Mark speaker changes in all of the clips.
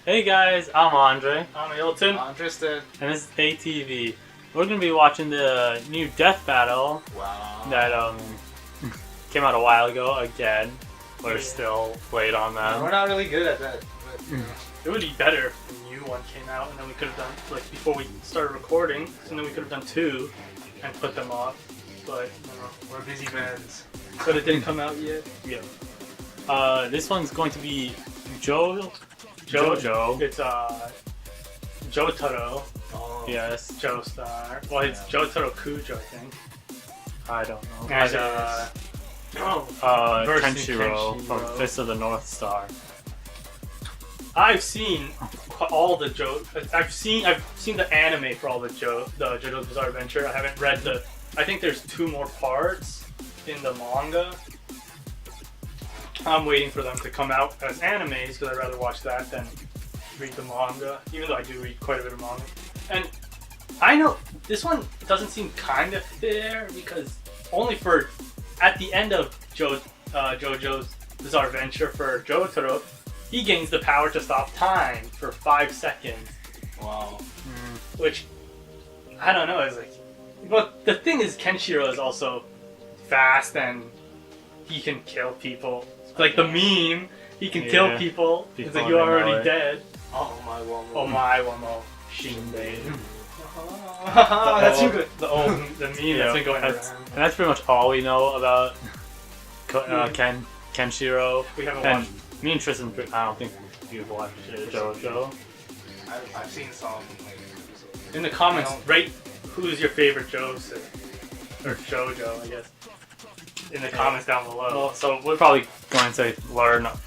Speaker 1: Hey guys, I'm Andre.
Speaker 2: I'm Hilton.
Speaker 3: I'm Tristan.
Speaker 1: And this is ATV. We're gonna be watching the new Death Battle that came out a while ago again. We're still late on them.
Speaker 3: We're not really good at that. But,
Speaker 2: It would be better if a new one came out and then we could have done, like, before we started recording, so then we could have done two and put them off. But,
Speaker 3: we're busy men.
Speaker 2: but it didn't come out yet.
Speaker 1: Yeah. This one's going to be Jojo.
Speaker 2: It's, Jotaro.
Speaker 3: Oh.
Speaker 1: Yes.
Speaker 2: Joestar. Well, it's Jotaro Kujo, I think.
Speaker 1: I don't know.
Speaker 2: And, versus
Speaker 1: Kenshiro from Fist of the North Star.
Speaker 2: I've seen all the I've seen the anime for all the JoJo's Bizarre Adventure. I haven't read I think there's 2 more parts in the manga. I'm waiting for them to come out as animes because I'd rather watch that than read the manga, even though I do read quite a bit of manga. And I know this one doesn't seem kind of fair because only for at the end of JoJo's Bizarre Adventure for Jotaro, he gains the power to stop time for 5 seconds.
Speaker 3: Wow.
Speaker 2: Which, I don't know, it's like... But the thing is, Kenshiro is also fast and he can kill people. Like the meme, he can kill people. It's like, you're already dead.
Speaker 3: Oh my
Speaker 2: Oh my Wamo. Shinde.
Speaker 3: That's too good.
Speaker 2: The meme that's been going around.
Speaker 1: And that's pretty much all we know about Kenshiro.
Speaker 2: We haven't
Speaker 1: and
Speaker 2: watched.
Speaker 1: me and Tristan, I don't think you've watched JoJo.
Speaker 3: I've seen some.
Speaker 2: In the comments, rate who's your favorite Joseph. Or JoJo, I guess. In the comments down below.
Speaker 1: Well, so we're probably going to learn a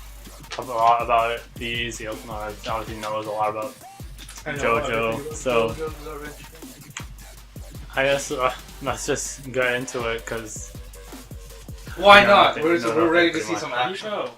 Speaker 1: lot about it. These, obviously knows a lot about JoJo. So I guess let's just get into it because.
Speaker 3: Why not? We're ready to see some action.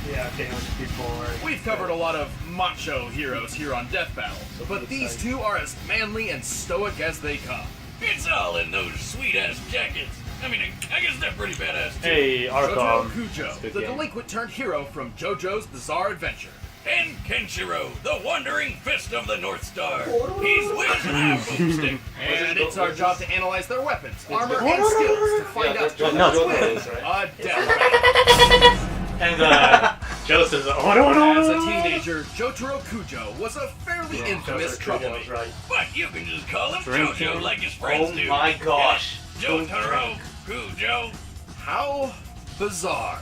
Speaker 2: Yeah, okay, before.
Speaker 4: We've covered a lot of macho heroes here on Death Battle, but these two are as manly and stoic as they come.
Speaker 5: It's all in those sweet-ass jackets. I mean, I guess they're pretty badass, too.
Speaker 1: Hey,
Speaker 4: Jotaro Kujo, the delinquent turned hero from JoJo's Bizarre Adventure.
Speaker 5: And Kenshiro, the wandering fist of the North Star. He's wielding a boomstick.
Speaker 4: And it's our job to analyze their weapons, armor, and skills to find out who wins a death battle.
Speaker 2: And Joseph's
Speaker 4: As a teenager, Jotaro Kujo was a fairly infamous troublemaker.
Speaker 2: Right.
Speaker 5: But you can just call him
Speaker 1: Drinking.
Speaker 5: JoJo like his friends do.
Speaker 3: Oh my gosh.
Speaker 5: Jotaro Kujo.
Speaker 4: How bizarre.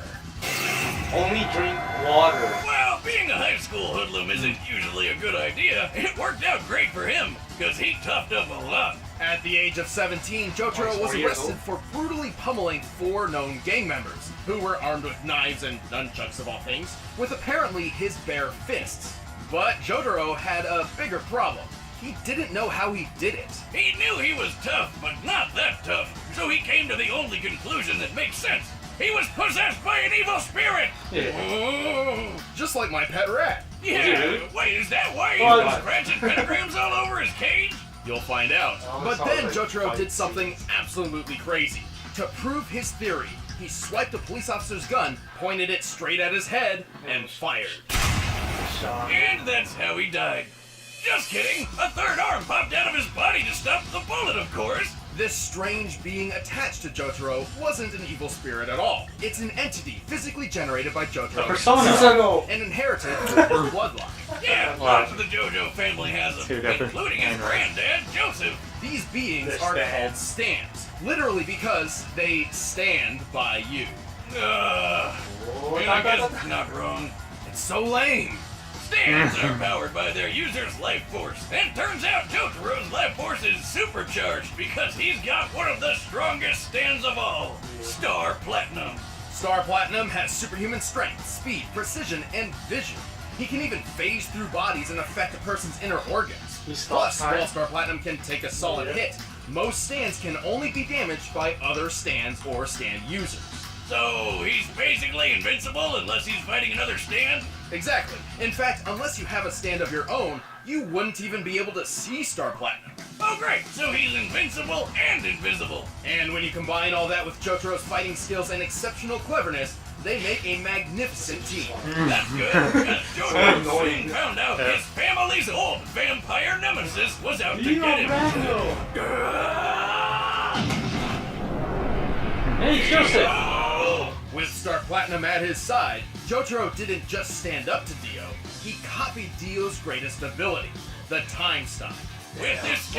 Speaker 3: Only drink water.
Speaker 5: Well, being a high school hoodlum isn't usually a good idea. It worked out great for him, because he toughed up a lot.
Speaker 4: At the age of 17, Jotaro was arrested for brutally pummeling 4 known gang members, who were armed with knives and nunchucks of all things, with apparently his bare fists. But Jotaro had a bigger problem. He didn't know how he did it.
Speaker 5: He knew he was tough, but not that tough, so he came to the only conclusion that makes sense. He was possessed by an evil spirit!
Speaker 4: Oh, just like my pet rat.
Speaker 5: Yeah, wait, is that why he's got scratching pentagrams all over his cage?
Speaker 4: You'll find out.
Speaker 3: Oh,
Speaker 4: But
Speaker 3: that
Speaker 4: then
Speaker 3: sounds like
Speaker 4: Jotaro
Speaker 3: fight
Speaker 4: did something absolutely crazy. To prove his theory, he swiped a police officer's gun, pointed it straight at his head, and fired.
Speaker 5: And that's how he died. Just kidding, a third arm popped out of his body to stop the bullet, of course.
Speaker 4: This strange being attached to Jotaro wasn't an evil spirit at all. It's an entity physically generated by Jotaro.
Speaker 3: Persona.
Speaker 4: And inherited through his bloodline.
Speaker 5: Yeah, most of the JoJo family has
Speaker 1: Two
Speaker 5: them,
Speaker 1: different
Speaker 5: including his granddad, Joseph.
Speaker 4: These beings
Speaker 2: They're
Speaker 4: are
Speaker 2: stands.
Speaker 4: called stands, literally because they stand by you.
Speaker 5: I guess it's not wrong.
Speaker 4: It's so lame.
Speaker 5: Stands are powered by their user's life force, and turns out Jotaro's life force is supercharged because he's got one of the strongest stands of all, Star Platinum.
Speaker 4: Star Platinum has superhuman strength, speed, precision, and vision. He can even phase through bodies and affect a person's inner organs. Plus, while Star Platinum can take a solid hit, most stands can only be damaged by other stands or stand users.
Speaker 5: So he's basically invincible unless he's fighting another stand?
Speaker 4: Exactly. In fact, unless you have a stand of your own, you wouldn't even be able to see Star Platinum.
Speaker 5: Oh great, so he's invincible and invisible.
Speaker 4: And when you combine all that with Jotaro's fighting skills and exceptional cleverness, they make a magnificent team.
Speaker 5: That's good, because Jotaro soon found out his family's old vampire nemesis was out to get him.
Speaker 2: Hey, Joseph!
Speaker 4: With Star Platinum at his side, Jotaro didn't just stand up to Dio, he copied Dio's greatest ability, the Time Stop.
Speaker 5: With this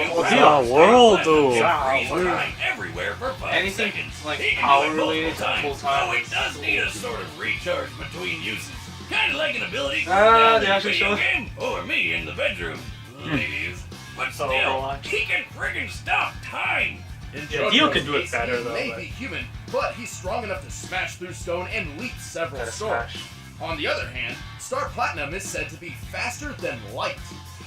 Speaker 1: world, though.
Speaker 5: Time everywhere for 5
Speaker 3: Anything
Speaker 5: seconds.
Speaker 3: like
Speaker 5: He can
Speaker 3: power
Speaker 5: do it multiple
Speaker 3: related to
Speaker 5: times,
Speaker 3: full time.
Speaker 5: though it does need a sort of recharge between uses. Kind of like an ability
Speaker 3: They
Speaker 5: in a
Speaker 3: actually
Speaker 5: video
Speaker 3: show-
Speaker 5: game, or me in the bedroom, ladies. But still,
Speaker 2: Overwatch.
Speaker 5: he can friggin' stop time.
Speaker 4: In
Speaker 2: Yeah,
Speaker 4: Jotaro's
Speaker 2: Dio can do it
Speaker 4: case,
Speaker 2: better,
Speaker 4: he
Speaker 2: though,
Speaker 4: may
Speaker 2: but-
Speaker 4: be human, but he's strong enough to smash through stone and leap several
Speaker 2: Gotta
Speaker 4: swords.
Speaker 2: smash.
Speaker 4: On the other hand, Star Platinum is said to be faster than light.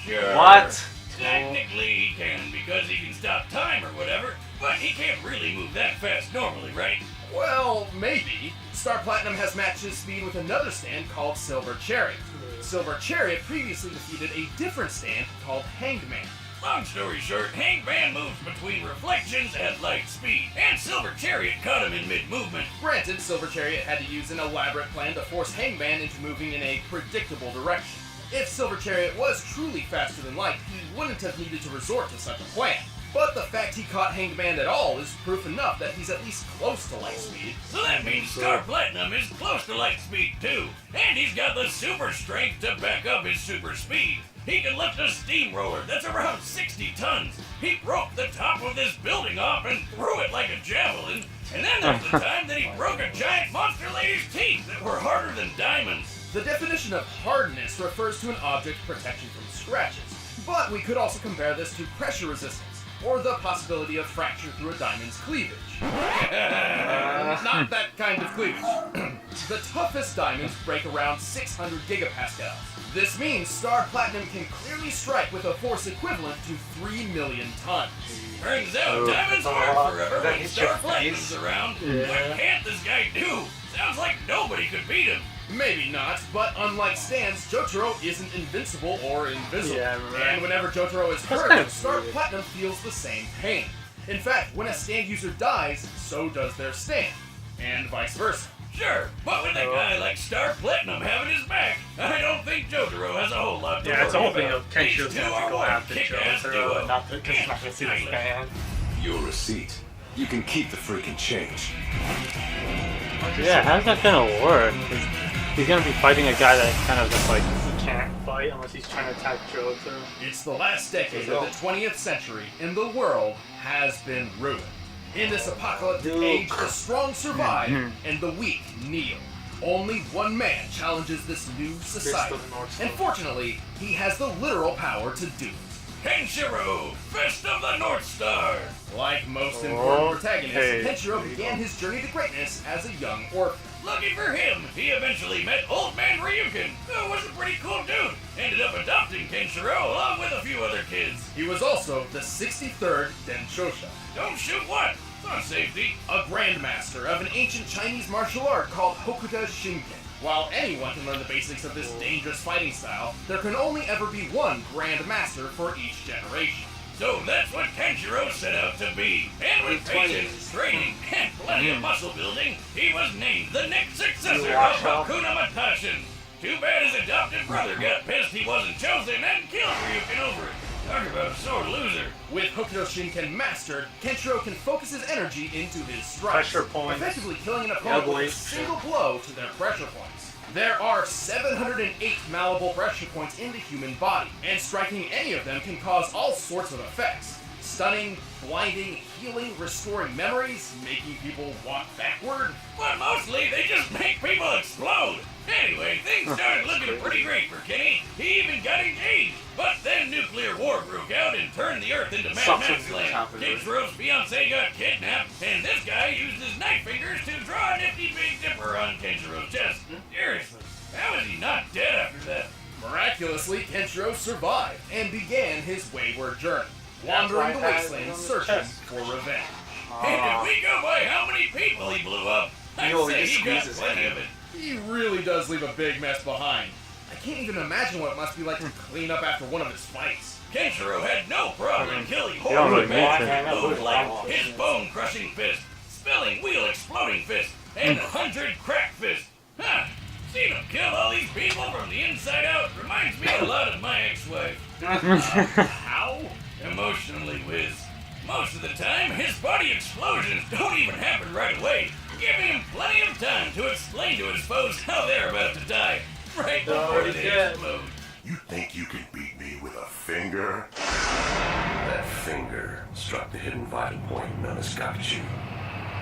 Speaker 5: Sure.
Speaker 3: What?
Speaker 5: Technically he can, because he can stop time or whatever, but he can't really move that fast normally, right?
Speaker 4: Well, maybe. Star Platinum has matched his speed with another stand called Silver Chariot. Silver Chariot previously defeated a different stand called Hangman.
Speaker 5: Long story short, Hangman moves between reflections at light speed, and Silver Chariot caught him in mid-movement.
Speaker 4: Granted, Silver Chariot had to use an elaborate plan to force Hangman into moving in a predictable direction. If Silver Chariot was truly faster than light, he wouldn't have needed to resort to such a plan. But the fact he caught Hangman at all is proof enough that he's at least close to light speed.
Speaker 5: So that means Star Platinum is close to light speed too, and he's got the super strength to back up his super speed. He can lift a steamroller that's around 60 tons. He broke the top of this building off and threw it like a javelin. And then there's the time that he broke a giant monster lady's teeth that were harder than diamonds.
Speaker 4: The definition of hardness refers to an object protection from scratches, but we could also compare this to pressure resistance, or the possibility of fracture through a diamond's cleavage. Not that kind of cleavage. The toughest diamonds break around 600 gigapascals. This means Star Platinum can clearly strike with a force equivalent to 3 million tons.
Speaker 5: Turns out diamonds aren't forever when Star Platinum's around. What can't this guy do? Sounds like nobody could beat him.
Speaker 4: Maybe not, but unlike stands, Jotaro isn't invincible or invisible.
Speaker 2: Yeah, right.
Speaker 4: And whenever Jotaro is
Speaker 2: That's
Speaker 4: hurt,
Speaker 2: kind of
Speaker 4: Star
Speaker 2: weird.
Speaker 4: Platinum feels the same pain. In fact, when a stand user dies, so does their stand, and vice versa.
Speaker 5: Sure, but with a guy like Star Platinum having his back, I don't think Jotaro has a whole lot to
Speaker 2: Yeah, it's the
Speaker 5: worry
Speaker 2: whole thing
Speaker 5: about.
Speaker 2: of Kenshiro's
Speaker 5: These two
Speaker 2: gonna
Speaker 5: are
Speaker 2: go
Speaker 5: one
Speaker 2: after
Speaker 5: kick-ass
Speaker 2: Jotaro,
Speaker 5: duo.
Speaker 2: not because he's not gonna see the
Speaker 5: And
Speaker 2: fan.
Speaker 6: Your receipt. You can keep the freaking change.
Speaker 1: Yeah, how's that gonna work? 'Cause he's gonna be fighting a guy that kind of just like.
Speaker 2: He can't fight unless he's trying to attack Jotaro.
Speaker 4: It's the last decade of the 20th century, and the world has been ruined. In this apocalyptic age, the strong survive, and the weak kneel. Only one man challenges this new society,
Speaker 2: of the North Star.
Speaker 4: and fortunately, he has the literal power to do it.
Speaker 5: Kenshiro, Fist of the North Star.
Speaker 4: Like most important protagonists,
Speaker 1: Okay.
Speaker 4: Kenshiro began his journey to greatness as a young orphan.
Speaker 5: Lucky for him, he eventually met Old Man Ryukin, who was a pretty cool dude. Ended up adopting Kenshiro along with a few other kids.
Speaker 4: He was also the 63rd Denshosha,
Speaker 5: Don't shoot what? It's on safety.
Speaker 4: a grandmaster of an ancient Chinese martial art called Hokuda Shinken. While anyone can learn the basics of this dangerous fighting style, there can only ever be one grandmaster for each generation.
Speaker 5: So that's what Kenshiro set out to be. And with patience, training, and plenty of muscle building, he was named the next successor of Hakuna Matashin. Too bad his adopted brother got pissed he wasn't chosen and killed Ryukin over it. Talk about a sore loser.
Speaker 4: With Hokudo Shinken mastered, Kenshiro can focus his energy into his strikes,
Speaker 2: Pressure points.
Speaker 4: effectively killing an opponent with a
Speaker 2: Elbows.
Speaker 4: single blow to their pressure points. There are 708 malleable pressure points in the human body, and striking any of them can cause all sorts of effects. Stunning, blinding, healing, restoring memories, making people walk backward.
Speaker 5: But mostly, they just make people explode. Anyway, things started looking pretty great for Kenny. He even got engaged. But then nuclear war broke out and turned the Earth into Mad
Speaker 3: Sucks
Speaker 5: Max
Speaker 3: when
Speaker 5: land.
Speaker 3: happens.
Speaker 5: Kenchiro's fiancée got kidnapped, and this guy used his knife fingers to draw a nifty Big Dipper on Kenchiro's chest. Seriously, how is he not dead after that?
Speaker 4: Miraculously, Kenshiro survived and began his wayward journey, wandering the
Speaker 2: why it has
Speaker 4: wasteland
Speaker 2: it on his
Speaker 4: searching
Speaker 2: chest.
Speaker 4: for revenge.
Speaker 5: And if we go by how many people he blew up, I'd
Speaker 3: know,
Speaker 5: say
Speaker 3: he
Speaker 5: he got
Speaker 3: squeezes
Speaker 5: plenty
Speaker 3: him.
Speaker 5: of it.
Speaker 4: He really does leave a big mess behind. I can't even imagine what it must be like to clean up after one of his fights.
Speaker 5: Kenshiro had no problem killing
Speaker 1: don't really
Speaker 5: horrible
Speaker 1: need to.
Speaker 5: moves like his bone-crushing fist, spilling wheel-exploding fist, and 100 crack fist. Huh. Seeing him kill all these people from the inside out reminds me a lot of my ex-wife.
Speaker 4: How?
Speaker 5: Emotionally whiz. Most of the time, his body explosions don't even happen right away, giving him plenty of time to explain to his foes how they're about to die, right before they explode.
Speaker 6: You think you can beat me with a finger? That finger struck the hidden vital point and none has got you.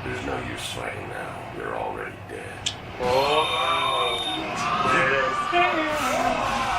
Speaker 6: There's no use fighting now. You're already dead.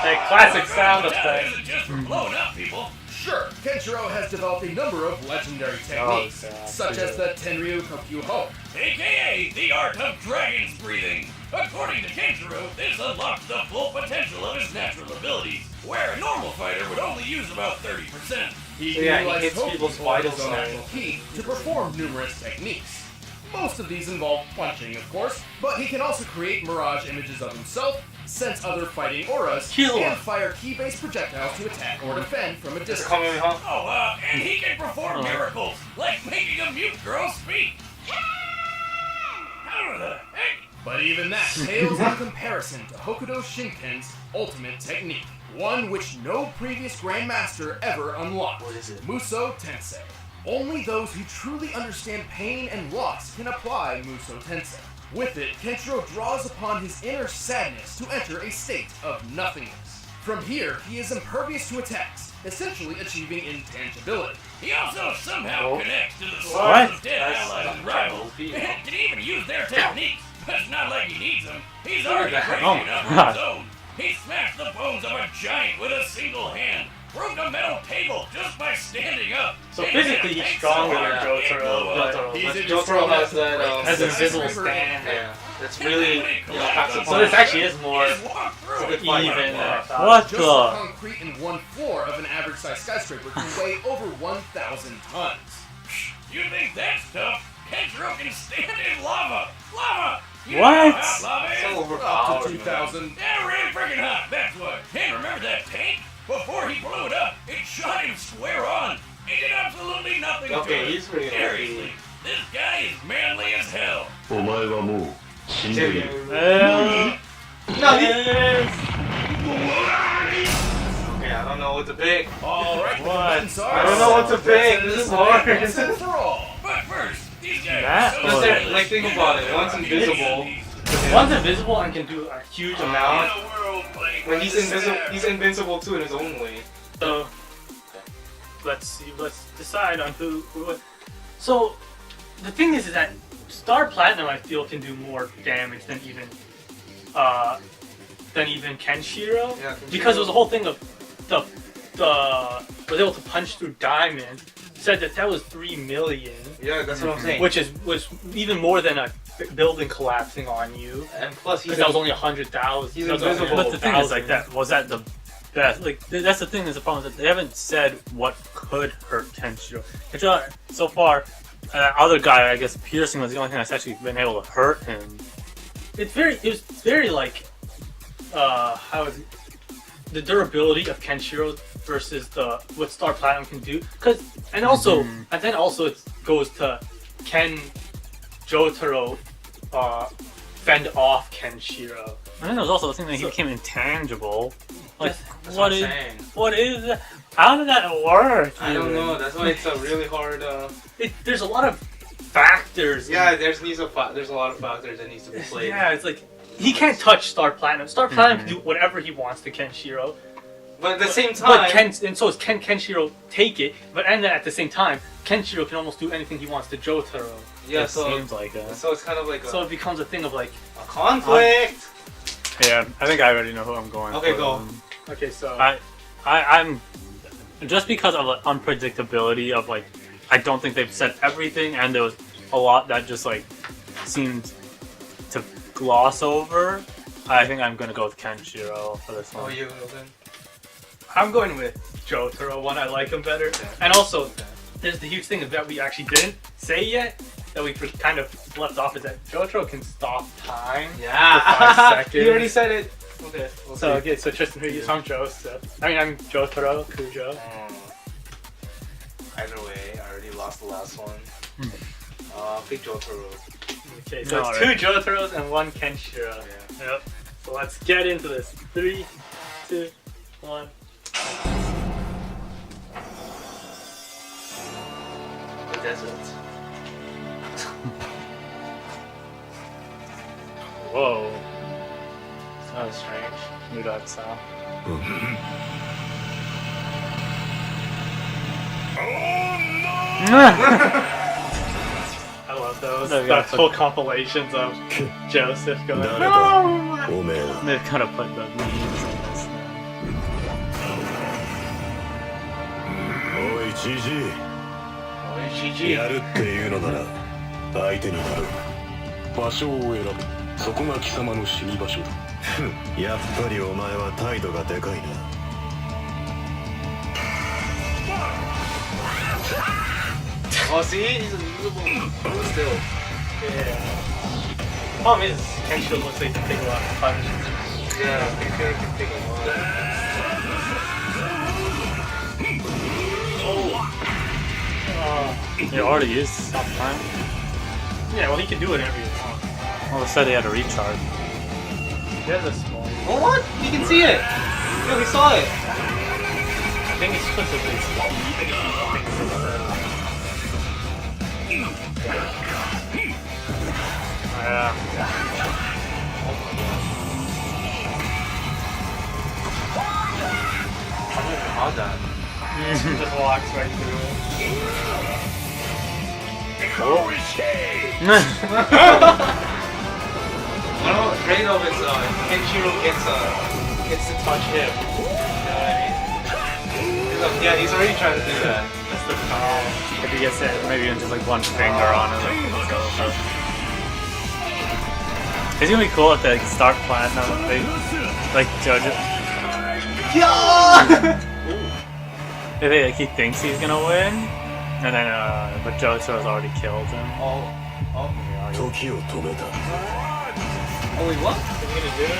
Speaker 2: That classic sound effect.
Speaker 5: Isn't just for blowing up people.
Speaker 4: Sure, Kenshiro has developed a number of legendary techniques, such as the Tenryu Kokyu-ho.
Speaker 5: AKA the art of dragon's breathing. According to Kenshiro, this unlocks the full potential of his natural abilities, where a normal fighter would only use about 30%.
Speaker 4: He
Speaker 2: So yeah, he
Speaker 4: utilizes
Speaker 2: hits people's
Speaker 4: Kokyu-ho as
Speaker 2: vitals
Speaker 4: his
Speaker 2: now.
Speaker 4: natural ki to perform numerous techniques. Most of these involve punching, of course, but he can also create mirage images of himself, sense other fighting auras, and fire ki-based projectiles to attack or defend from a distance.
Speaker 5: And he can perform miracles, like making a mute girl speak. How the heck?
Speaker 4: But even that pales in comparison to Hokuto Shinken's ultimate technique, one which no previous Grandmaster ever unlocked.
Speaker 2: What is it?
Speaker 4: Muso Tensei. Only those who truly understand pain and loss can apply Muso Tensei. With it, Kenshiro draws upon his inner sadness to enter a state of nothingness. From here, he is impervious to attacks, essentially achieving intangibility.
Speaker 5: He also somehow connects to the souls
Speaker 1: What?
Speaker 5: of dead allies and rivals, and can even use their techniques. But it's not like he needs them. He's already crazy
Speaker 1: Oh,
Speaker 5: enough on
Speaker 1: God.
Speaker 5: his own. He smashed the bones of a giant with a single hand, broke a metal table just by standing up.
Speaker 2: So
Speaker 5: and
Speaker 2: physically
Speaker 5: hit a
Speaker 2: he's
Speaker 5: tank so
Speaker 2: stronger than
Speaker 5: hard it blew up.
Speaker 2: Jotaro.
Speaker 4: He's in
Speaker 3: Jotaro has that,
Speaker 2: Has an invisible
Speaker 4: Sniper
Speaker 2: stand.
Speaker 3: Yeah, that's
Speaker 5: And
Speaker 3: really,
Speaker 5: when he
Speaker 3: you know,
Speaker 5: collapsed
Speaker 3: packs a
Speaker 5: on
Speaker 2: So this
Speaker 3: punch.
Speaker 2: actually is more
Speaker 5: He just walked through it.
Speaker 3: fight.
Speaker 2: even than I thought.
Speaker 1: What
Speaker 4: Just the
Speaker 1: the?
Speaker 4: concrete in one floor of an average-sized skyscraper can weigh over 1,000 tons.
Speaker 5: You think that's tough? Kenshiro can stand in lava! Lava! You
Speaker 1: What?
Speaker 5: know how hot lava is?
Speaker 3: So
Speaker 4: Up
Speaker 3: overpowered.
Speaker 4: to 2,000.
Speaker 5: Yeah, really freaking hot, that's what. And remember that tank? Before he blew it up, it shot him square on. He did absolutely nothing to
Speaker 3: Okay,
Speaker 5: it.
Speaker 3: he's pretty
Speaker 5: Seriously, this guy is manly as hell.
Speaker 6: お前はもう死んでいる。
Speaker 3: Okay, I don't know what to pick.
Speaker 4: Alright,
Speaker 1: What?
Speaker 3: I don't know what to pick. This is hard.
Speaker 4: Once and for all.
Speaker 5: But first, these guys
Speaker 1: That
Speaker 5: are so
Speaker 1: was-
Speaker 5: stylish.
Speaker 3: Like, think about it. One's invisible.
Speaker 2: One's invisible and can do a huge amount.
Speaker 3: When he's invincible too in his own way.
Speaker 2: So let's see. Let's decide on who. So the thing is that Star Platinum, I feel, can do more damage than even Kenshiro.
Speaker 3: Yeah, Kenshiro.
Speaker 2: Because it was the whole thing of the was able to punch through Diamond. Said that was 3 million,
Speaker 3: Yeah, that's what I'm saying.
Speaker 2: which was even more than a building collapsing on you.
Speaker 3: And plus, he's
Speaker 2: Because that was only 100,000.
Speaker 3: He's
Speaker 2: That was only
Speaker 3: invisible.
Speaker 1: But the thing is, like,
Speaker 2: 100,000.
Speaker 1: that was that the best. Like, that's the thing. Is the problem is that they haven't said what could hurt Kenshiro. Kenshiro, so far, other guy, I guess, piercing was the only thing that's actually been able to hurt him.
Speaker 2: It was very like, how is it? The durability of Kenshiro versus what Star Platinum can do. And then also it goes to, can Jotaro fend off Kenshiro?
Speaker 1: And then there was also the thing that he became intangible. Like,
Speaker 3: That's
Speaker 1: what
Speaker 3: I'm
Speaker 1: is
Speaker 3: saying.
Speaker 1: what is that? How did that work?
Speaker 3: I don't
Speaker 1: even?
Speaker 3: know. That's why it's a really hard.
Speaker 2: There's a lot of factors.
Speaker 3: Yeah, there's a lot of factors that needs to be played.
Speaker 2: Yeah, it's like he can't touch Star Platinum. Star Platinum can do whatever he wants to Kenshiro.
Speaker 3: But at the same
Speaker 2: But
Speaker 3: time,
Speaker 2: can Kenshiro take it? And then at the same time, Kenshiro can almost do anything he wants to Jotaro.
Speaker 3: yeah.
Speaker 1: It
Speaker 3: So
Speaker 1: seems like that.
Speaker 3: so it's kind of like
Speaker 2: So it becomes a thing of like,
Speaker 3: a conflict.
Speaker 1: Yeah, I think I already know who I'm going
Speaker 3: Okay,
Speaker 1: for.
Speaker 3: go.
Speaker 2: okay, so
Speaker 1: I'm just because of the unpredictability of, like, I don't think they've said everything, and there was a lot that just, like, seemed to gloss over. I think I'm gonna go with Kenshiro for this
Speaker 3: Oh,
Speaker 1: one.
Speaker 3: you Logan?
Speaker 2: I'm going with Jotaro. One, I like him better, and also there's the huge thing that we actually didn't say yet that we kind of left off is that Jotaro can stop time.
Speaker 3: Yeah.
Speaker 2: For 5 seconds.
Speaker 3: You already said it. Okay. We'll
Speaker 2: So
Speaker 3: see.
Speaker 2: okay, so Tristan, who you? So I'm Joseph. I'm Jotaro, Kujo.
Speaker 3: Either way, I already lost the last one. Pick Jotaro.
Speaker 2: Okay, so
Speaker 1: No,
Speaker 2: it's
Speaker 1: alright.
Speaker 2: 2 Jotaros and 1 Kenshiro.
Speaker 3: Yeah.
Speaker 2: Yep. So let's get into this. 3, 2, 1.
Speaker 3: The desert.
Speaker 1: Whoa.
Speaker 2: That was strange.
Speaker 1: New Dark Style.
Speaker 2: I love those.
Speaker 1: No, yeah,
Speaker 2: That's full compilations of Joseph going,
Speaker 6: Done it.
Speaker 2: no!
Speaker 6: おめえら
Speaker 1: They've kind of put the memes in this now.
Speaker 6: おいじじい
Speaker 3: Oh, GG.
Speaker 6: やるっていうのなら相手になる場所を選ぶそこが貴様の死に場所だやっぱりお前は態度がでかいな
Speaker 3: Oh, see? He's unusable. But still.
Speaker 2: Yeah. Problem is, Kenshiro looks like he can take a lot of punches.
Speaker 3: Yeah, Kenshiro can take a lot.
Speaker 1: It already is stop time.
Speaker 2: Yeah, well, he can do whatever he wants.
Speaker 1: Well, they said they had a recharge.
Speaker 2: He has a small.
Speaker 3: Oh, what? You can see it! Yeah, we saw it!
Speaker 2: I think it's supposed to be small. I think it's
Speaker 1: Yeah.
Speaker 3: I don't even know that.
Speaker 2: He just walks right through
Speaker 3: I know what's great of is Kenshiro gets to touch him. You know what I mean? Yeah, he's already trying to do that.
Speaker 2: That's the power.
Speaker 1: If you get it, maybe even just like one finger on it. It's gonna be cool if they like, start platinum. They like judge it. If they, like, he thinks he's gonna win, and then but Jotaro's already killed him.
Speaker 3: Oh.
Speaker 6: 時を止めた
Speaker 3: Oh, wait, what?
Speaker 2: Is he gonna do it?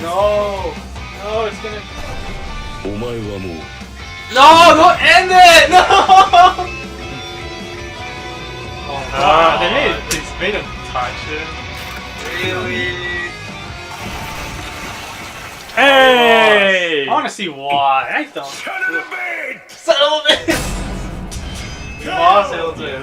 Speaker 3: No!
Speaker 2: No, it's gonna.
Speaker 6: お前はもう
Speaker 3: No! Don't end it! No! Oh,
Speaker 2: they made him touch it.
Speaker 3: Really?
Speaker 1: Hey!
Speaker 2: I want to see why. I don't.
Speaker 3: Son of a bitch! We lost Hilton.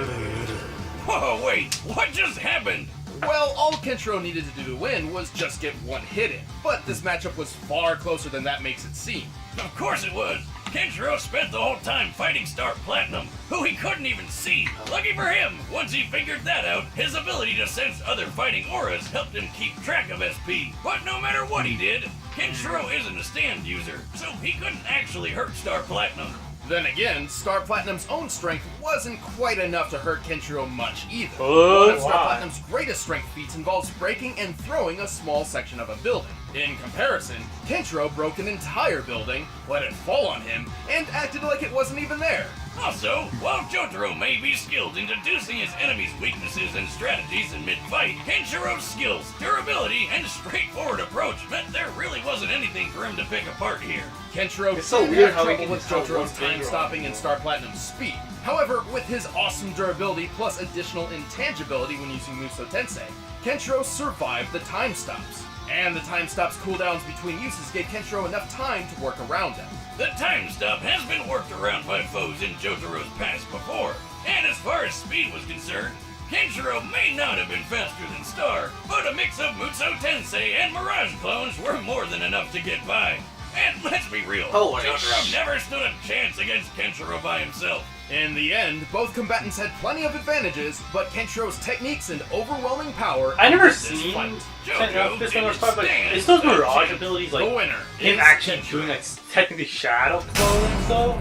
Speaker 5: Whoa, wait, what just happened?
Speaker 4: Well, all Kenshiro needed to do to win was just get one hit in, but this matchup was far closer than that makes it seem.
Speaker 5: Of course it was. Kenshiro spent the whole time fighting Star Platinum, who he couldn't even see. Lucky for him, once he figured that out, his ability to sense other fighting auras helped him keep track of SP. But no matter what he did, Kenshiro isn't a stand user, so he couldn't actually hurt Star Platinum.
Speaker 4: Then again, Star Platinum's own strength wasn't quite enough to hurt Kenshiro much either.
Speaker 1: Oh,
Speaker 4: One of Star
Speaker 2: wow.
Speaker 4: Platinum's greatest strength feats involves breaking and throwing a small section of a building. In comparison, Kenshiro broke an entire building, let it fall on him, and acted like it wasn't even there.
Speaker 5: Also, while Jotaro may be skilled in deducing his enemy's weaknesses and strategies in mid-fight, Kenshiro's skills, durability, and straightforward approach meant there really wasn't anything for him to pick apart here.
Speaker 4: Kenshiro
Speaker 3: It's so
Speaker 4: did
Speaker 3: weird
Speaker 4: have
Speaker 3: how he
Speaker 4: trouble
Speaker 3: can
Speaker 4: with
Speaker 3: tell
Speaker 4: Jotaro's
Speaker 3: one finger
Speaker 4: time stopping and Star Platinum's speed. However, with his awesome durability plus additional intangibility when using Muso Tensei, Kenshiro survived the time stops. And the time stops cooldowns between uses gave Kenshiro enough time to work around them.
Speaker 5: The time stop has been worked around by foes in Jotaro's past before, and as far as speed was concerned, Kenshiro may not have been faster than Star, but a mix of Muso Tensei and Mirage clones were more than enough to get by. And let's be real,
Speaker 3: Oh, wait.
Speaker 5: Jotaro never stood a chance against Kenshiro by himself.
Speaker 4: In the end, both combatants had plenty of advantages, but Kenshiro's techniques and overwhelming power
Speaker 2: I never
Speaker 4: ended this
Speaker 2: seen
Speaker 4: fight.
Speaker 2: this one part, but it's those Mirage abilities,
Speaker 4: The
Speaker 2: like
Speaker 4: winner
Speaker 2: him
Speaker 4: is
Speaker 2: actually
Speaker 4: Kenshiro.
Speaker 2: doing like technically shadow cloning though.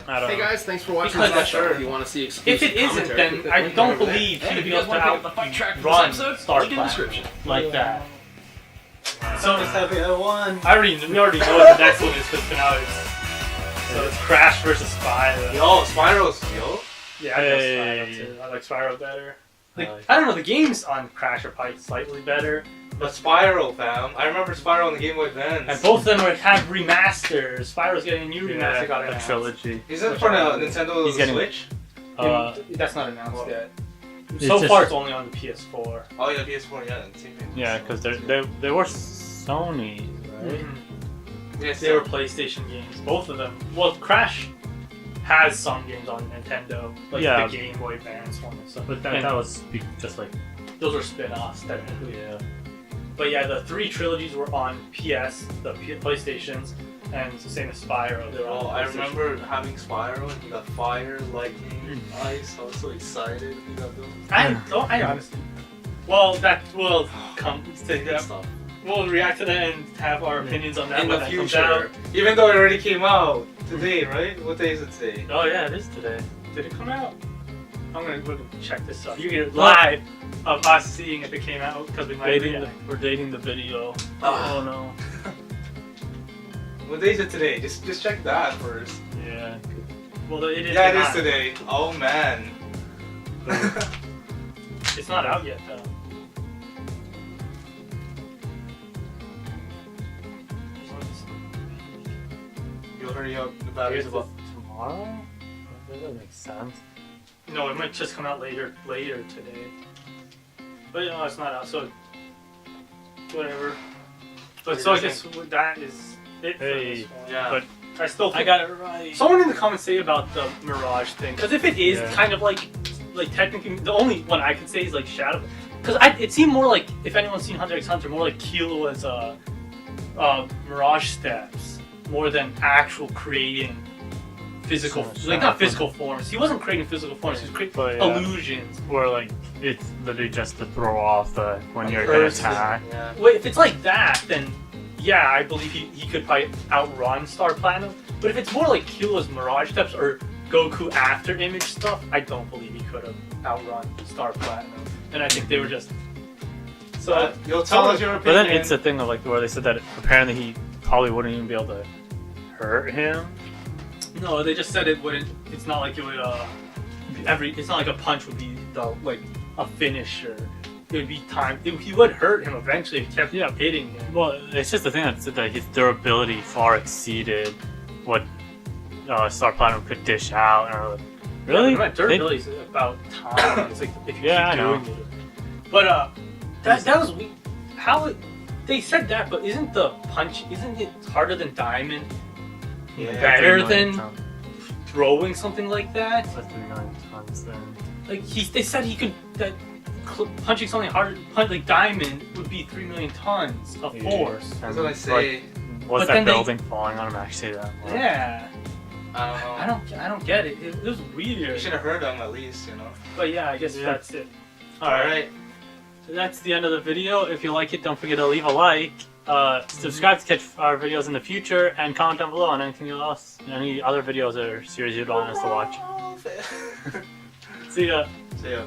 Speaker 1: I don't
Speaker 7: Hey
Speaker 1: know.
Speaker 7: guys, thanks for watching
Speaker 2: Because
Speaker 7: this
Speaker 2: that's
Speaker 7: show.
Speaker 2: sure.
Speaker 7: If you want to see exclusive
Speaker 2: If it isn't,
Speaker 7: commentary,
Speaker 2: then
Speaker 7: click the
Speaker 2: I
Speaker 7: link
Speaker 2: don't
Speaker 7: over there.
Speaker 2: believe
Speaker 7: And
Speaker 2: he'd
Speaker 7: if
Speaker 2: be
Speaker 7: you guys
Speaker 2: able to
Speaker 7: want to pick up the fight track for this
Speaker 2: outrun
Speaker 7: episode,
Speaker 2: Star
Speaker 7: link in the
Speaker 2: Platinum
Speaker 7: description.
Speaker 2: like that.
Speaker 3: So just happy I won.
Speaker 2: We already know what the next one is because finale. So it's Crash versus Spyro.
Speaker 3: Yo, Spyro's yo.
Speaker 2: Yeah, I like Spyro
Speaker 1: Hey.
Speaker 2: too. I like Spyro better. Like, I don't know, the games on Crash are probably slightly better,
Speaker 3: But Spiral, fam. I remember Spiral on the Game Boy Advance.
Speaker 2: And both of them have remasters. Spyro's getting a new remaster. Got
Speaker 1: a
Speaker 2: announced.
Speaker 1: trilogy.
Speaker 3: Is that for the Nintendo
Speaker 1: He's getting-
Speaker 3: Switch?
Speaker 2: That's not announced
Speaker 3: Well,
Speaker 2: yet.
Speaker 1: it's
Speaker 2: So
Speaker 1: just-
Speaker 2: far, it's only on the PS4.
Speaker 3: Oh yeah, PS4, yeah. Same thing.
Speaker 1: Yeah, because they were Sony, right?
Speaker 3: Yes,
Speaker 2: They were PlayStation games. Both of them. Well, Crash has some games on Nintendo, like
Speaker 1: Yeah.
Speaker 2: the Game Boy Advance one and stuff.
Speaker 1: But that was just like
Speaker 2: Those were spin-offs, technically.
Speaker 1: yeah.
Speaker 2: But yeah, the 3 trilogies were on PS, the PlayStations, and it's the same as Spyro. They were
Speaker 3: Oh,
Speaker 2: on
Speaker 3: I
Speaker 2: PlayStation.
Speaker 3: remember having Spyro and he got fire, lightning, ice. I was so excited when he got those.
Speaker 2: I honestly. Well, that will come to
Speaker 3: Good
Speaker 2: that.
Speaker 3: stuff.
Speaker 2: We'll react to that and have our opinions on that
Speaker 3: In
Speaker 2: when
Speaker 3: the
Speaker 2: that comes out.
Speaker 3: future. Even though it already came out today, right? What day is it today?
Speaker 2: Oh yeah, it is today. Did it come out? I'm gonna check this out. You get it live of us seeing if it came out because we might react.
Speaker 1: We're dating the video.
Speaker 3: Ah.
Speaker 1: Oh no.
Speaker 3: What day is it today? Just check that first.
Speaker 1: Yeah.
Speaker 2: Well, it is.
Speaker 3: Yeah, it is
Speaker 2: not.
Speaker 3: today. Oh man.
Speaker 2: It's not out yet though.
Speaker 3: You'll hurry up. The
Speaker 1: I
Speaker 3: battery's
Speaker 1: guess
Speaker 3: about.
Speaker 1: it's tomorrow? That doesn't make sense.
Speaker 2: No, it might just come out later today. But no, it's not out. So whatever. But so I guess that is it for
Speaker 1: Hey,
Speaker 2: this one.
Speaker 3: Yeah.
Speaker 2: But I still think
Speaker 1: I got it right.
Speaker 2: someone in the comments say about the Mirage thing, because if it is
Speaker 1: Yeah.
Speaker 2: kind of like technically the only one I could say is like Shadow, because it seemed more like, if anyone's seen Hunter x Hunter, more like Kilo as Mirage steps more than actual creating physical, like not physical forms. He wasn't creating physical forms. He was creating
Speaker 1: But, yeah.
Speaker 2: illusions.
Speaker 1: Where like it's literally just to throw off the when you're gonna attack.
Speaker 3: Yeah.
Speaker 2: Wait, if it's like that, then yeah, I believe he could probably outrun Star Platinum. But if it's more like Kilo's Mirage steps or Goku after image stuff, I don't believe he could have outrun Star Platinum. And I think they were just so.
Speaker 3: You'll tell us your
Speaker 1: But
Speaker 3: opinion.
Speaker 1: then it's a thing of like where they said that apparently he probably wouldn't even be able to hurt him.
Speaker 2: No, they just said it wouldn't. It's not like it would. It's not like a punch would be like a finisher. It would be time. He would hurt him eventually if he kept hitting him.
Speaker 1: Well, it's just the thing that said that his durability far exceeded what Star Platinum could dish out. And I was like, really?
Speaker 2: Yeah, but durability is about time. It's like if you
Speaker 1: Yeah, I
Speaker 2: keep
Speaker 1: know.
Speaker 2: doing it. But that was weak. They said that, but isn't it harder than Diamond?
Speaker 3: Yeah.
Speaker 2: Better
Speaker 1: 3 million
Speaker 2: than
Speaker 1: tons.
Speaker 2: throwing something like that?
Speaker 1: That's 3 million tons then.
Speaker 2: Like they said he could punching something hard, like Diamond would be 3 million tons of force.
Speaker 3: That's what I say.
Speaker 1: Was
Speaker 2: But
Speaker 1: that
Speaker 2: then they-
Speaker 1: building falling on him actually that much?
Speaker 2: Yeah,
Speaker 3: I don't know.
Speaker 2: I don't get it. It was
Speaker 3: You
Speaker 2: weird.
Speaker 3: should have heard them at least, you know.
Speaker 2: But yeah, I guess
Speaker 1: Yeah.
Speaker 2: that's it.
Speaker 3: Alright.
Speaker 1: So that's the end of the video. If you like it, don't forget to leave a like. Subscribe to catch our videos in the future, and comment down below on anything else, any other videos or series you'd want us to watch. See ya.
Speaker 3: See ya.